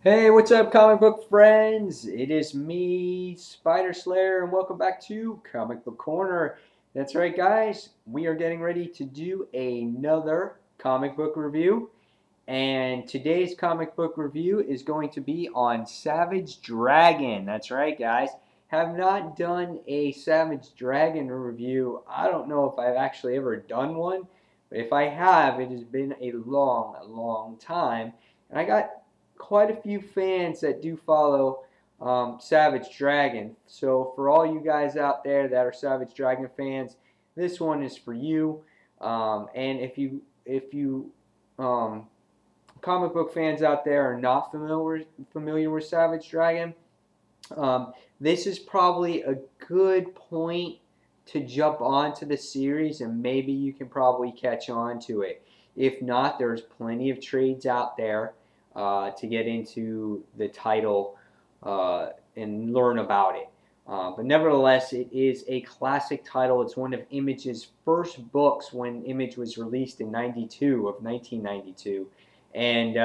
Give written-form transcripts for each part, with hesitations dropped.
Hey, what's up, comic book friends? It is me, Spider Slayer, and welcome back to Comic Book Corner. That's right, guys. We are getting ready to do another comic book review, and today's comic book review is going to be on Savage Dragon. That's right, guys. Have not done a Savage Dragon review. I don't know if I've actually ever done one, but if I have, it has been a long time. And I got quite a few fans that do follow Savage Dragon. So for all you guys out there that are Savage Dragon fans, this one is for you. And if you um, comic book fans out there are not familiar with Savage Dragon, this is probably a good point to jump onto the series, and maybe you can probably catch on to it. If not, there's plenty of trades out there to get into the title and learn about it. But nevertheless, it is a classic title. It's one of Image's first books when Image was released in 1992. And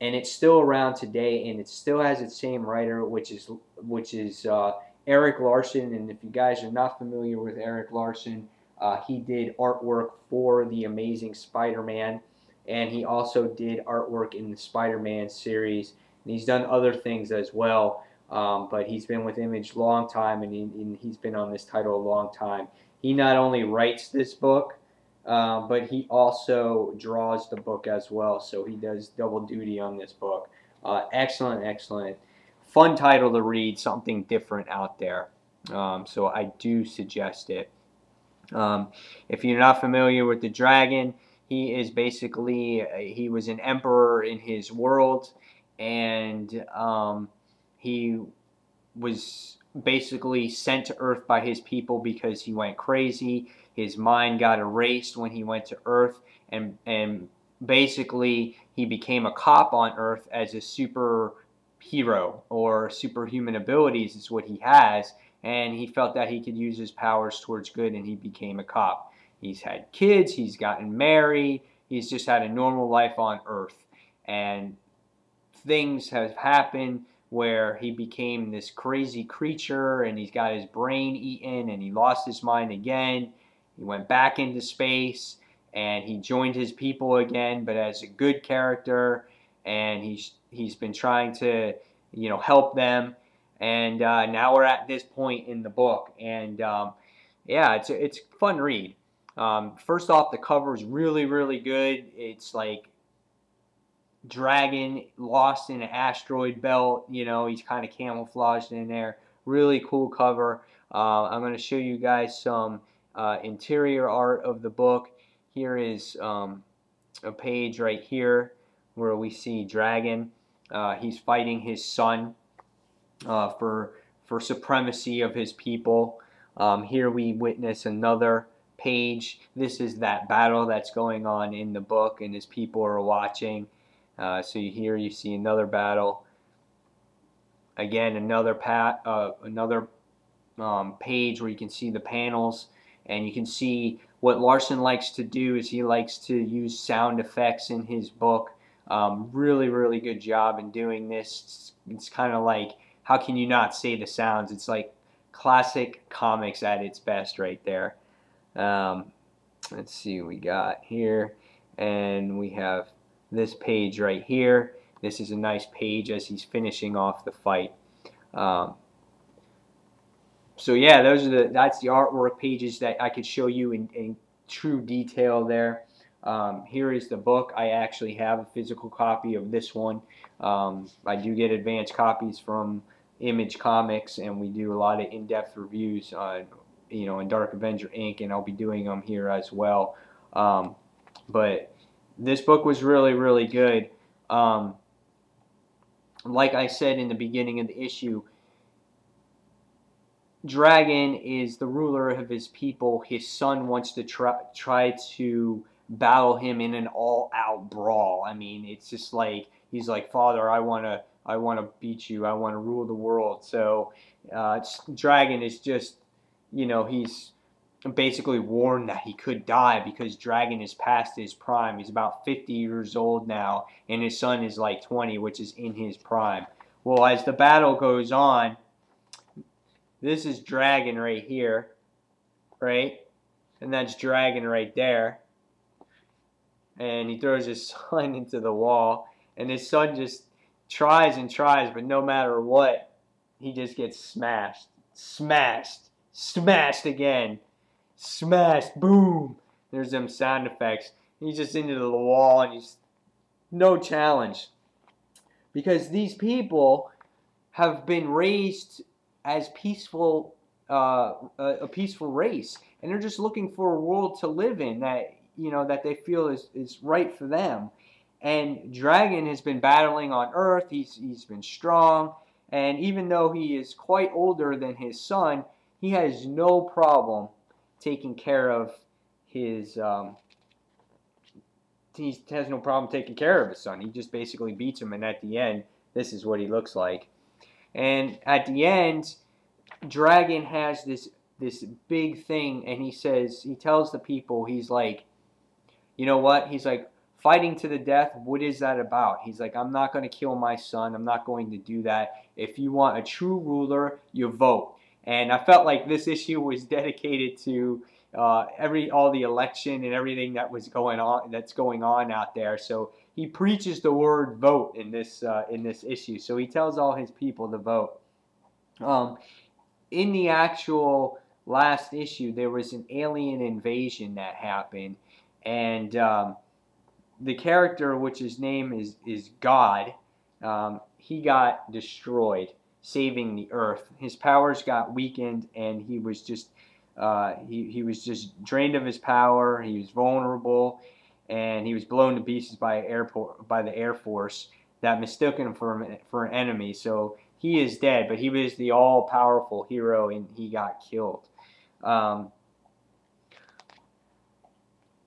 it's still around today, and it still has its same writer, which is Erik Larsen. And if you guys are not familiar with Erik Larsen, he did artwork for The Amazing Spider-Man, and he also did artwork in the Spider-Man series, and he's done other things as well. But he's been with Image a long time, and he's been on this title a long time. He not only writes this book, but he also draws the book as well, so he does double duty on this book. Excellent. Fun title to read, something different out there. So I do suggest it. If you're not familiar with the dragon, he is basically, he was an emperor in his world, and he was basically sent to Earth by his people because he went crazy. His mind got erased when he went to Earth, and basically he became a cop on Earth as a superhero, or superhuman abilities is what he has, and he felt that he could use his powers towards good, and he became a cop. He's had kids, he's gotten married, he's just had a normal life on Earth, and things have happened where he became this crazy creature, and he's got his brain eaten, and he lost his mind again. He went back into space, and he joined his people again, but as a good character, and he's been trying to, help them. And now we're at this point in the book, and yeah, it's a fun read. First off, the cover is really good. It's like dragon lost in an asteroid belt. He's kind of camouflaged in there. Really cool cover. I'm going to show you guys some interior art of the book. Here is a page right here where we see Dragon. He's fighting his son for supremacy of his people. Here we witness another page. This is that battle that's going on in the book, and his people are watching. So here you see another battle. Again, another page where you can see the panels, and you can see what Larsen likes to do is he likes to use sound effects in his book. Really good job in doing this. It's kind of like, how can you not say the sounds? It's like classic comics at its best right there. Let's see what we got here, and we have this page right here. This is a nice page as he's finishing off the fight. So yeah, that's the artwork pages that I could show you in true detail there. Here is the book. I actually have a physical copy of this one. I do get advanced copies from Image Comics, and we do a lot of in-depth reviews in Dark Avenger Inc., and I'll be doing them here as well. But this book was really good. Like I said in the beginning of the issue, Dragon is the ruler of his people. His son wants to try to battle him in an all-out brawl. I mean, it's just like, he's like, Father, I want to beat you. I want to rule the world. So Dragon is just, he's basically warned that he could die because Dragon is past his prime. He's about 50 years old now, and his son is like 20, which is in his prime. Well, as the battle goes on, this is Dragon right here, right? And that's Dragon right there. And he throws his son into the wall, and his son just tries and tries, but no matter what, he just gets smashed. Smashed. Smashed again. Smashed. Boom. There's them sound effects. He's just into the wall, and he's no challenge. Because these people have been raised as peaceful, a peaceful race, and they're just looking for a world to live in that, you know, that they feel is right for them. And Dragon has been battling on Earth. He's been strong, and even though he is quite older than his son, he has no problem taking care of his. He has no problem taking care of his son. He just basically beats him, and at the end, this is what he looks like. And at the end, Dragon has this big thing, and he tells the people, he's like, you know what? He's like, fighting to the death, what is that about? He's like, I'm not going to kill my son. I'm not going to do that. If you want a true ruler, you vote. And I felt like this issue was dedicated to all the election and everything that's going on out there. So he preaches the word vote in this issue. So he tells all his people to vote. In the actual last issue, there was an alien invasion that happened, and the character, which his name is God, he got destroyed, saving the Earth. His powers got weakened, and he was just drained of his power. He was vulnerable, and he was blown to pieces by the Air Force that mistook him for an enemy. So he is dead, but he was the all-powerful hero, and he got killed.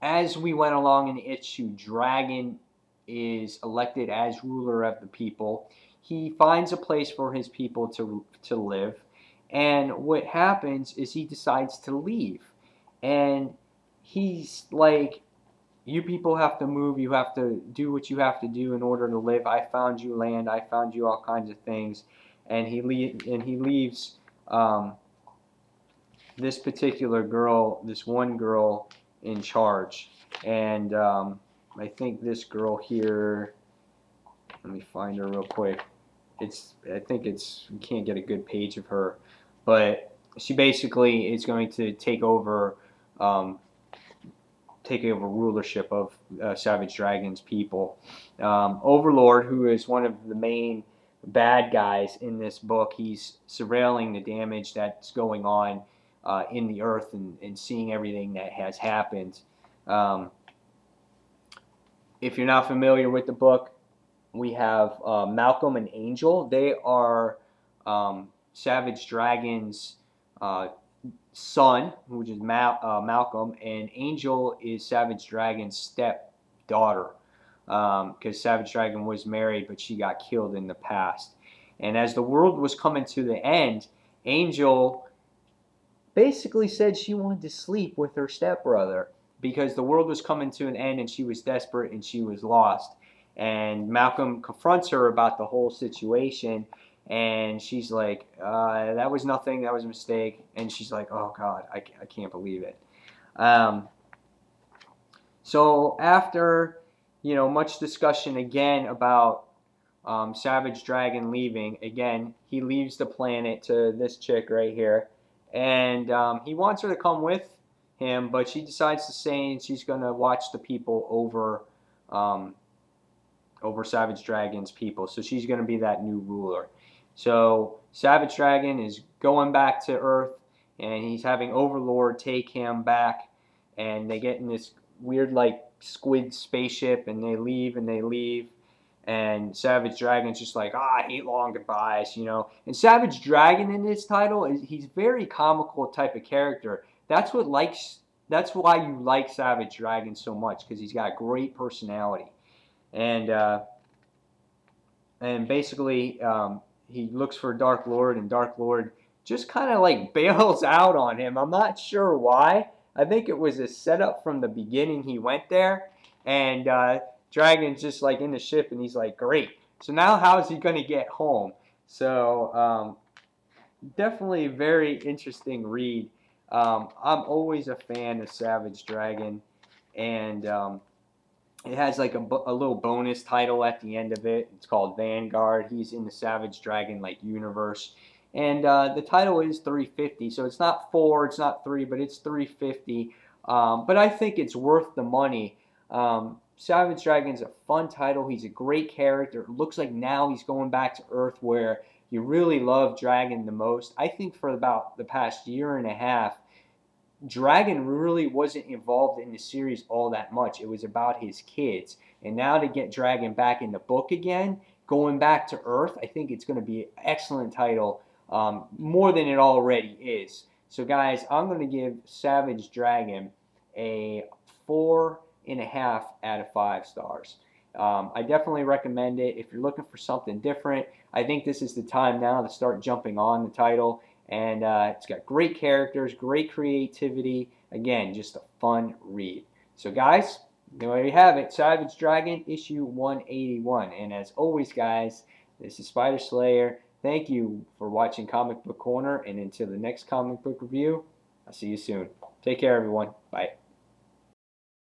As we went along in the issue, Dragon is elected as ruler of the people. He finds a place for his people to live, and what happens is he decides to leave. And he's like, you people have to move, you have to do what you have to do in order to live. I found you land, I found you all kinds of things. And he leaves this particular girl, this one girl, in charge. And I think this girl here, let me find her real quick. I think you can't get a good page of her, but she basically is going to take over rulership of Savage Dragon's people. Overlord, who is one of the main bad guys in this book, he's surveilling the damage that's going on in the Earth and seeing everything that has happened. If you're not familiar with the book, we have Malcolm and Angel. They are Savage Dragon's son, which is Malcolm, and Angel is Savage Dragon's stepdaughter, because Savage Dragon was married, but she got killed in the past. And as the world was coming to the end, Angel basically said she wanted to sleep with her stepbrother because the world was coming to an end and she was desperate and she was lost. And Malcolm confronts her about the whole situation, and she's like, that was nothing, that was a mistake. And she's like, oh God, I can't believe it. So after, much discussion again about Savage Dragon leaving, again, he leaves the planet to this chick right here. And he wants her to come with him, but she decides to stay, and she's going to watch the people over Savage Dragon's people. So she's going to be that new ruler. So Savage Dragon is going back to Earth, and he's having Overlord take him back, and they get in this weird like squid spaceship, and they leave, and Savage Dragon's just like, I hate long goodbyes, And Savage Dragon in this title, he's very comical type of character. That's why you like Savage Dragon so much, because he's got great personality. And basically, he looks for Dark Lord, and Dark Lord just kind of like bails out on him. I'm not sure why. I think it was a setup from the beginning. He went there, and Dragon's just like in the ship, and he's like, great. So now how's he going to get home? So definitely a very interesting read. I'm always a fan of Savage Dragon, and it has like a little bonus title at the end of it. It's called Vanguard. He's in the Savage Dragon like universe, and the title is 350. So it's not 4, it's not 3, but it's 350. But I think it's worth the money. Savage Dragon's a fun title. He's a great character. It looks like now he's going back to Earth where you really love Dragon the most. I think for about the past year and a half, Dragon really wasn't involved in the series all that much. It was about his kids. And now to get Dragon back in the book again, going back to Earth, I think it's going to be an excellent title, more than it already is. So guys, I'm going to give Savage Dragon a 4.5 out of 5 stars. I definitely recommend it if you're looking for something different. I think this is the time now to start jumping on the title. And it's got great characters, great creativity. Again, just a fun read. So guys, there you have it. Savage Dragon, issue 181. And as always, guys, this is Spider Slayer. Thank you for watching Comic Book Corner. And until the next comic book review, I'll see you soon. Take care, everyone. Bye.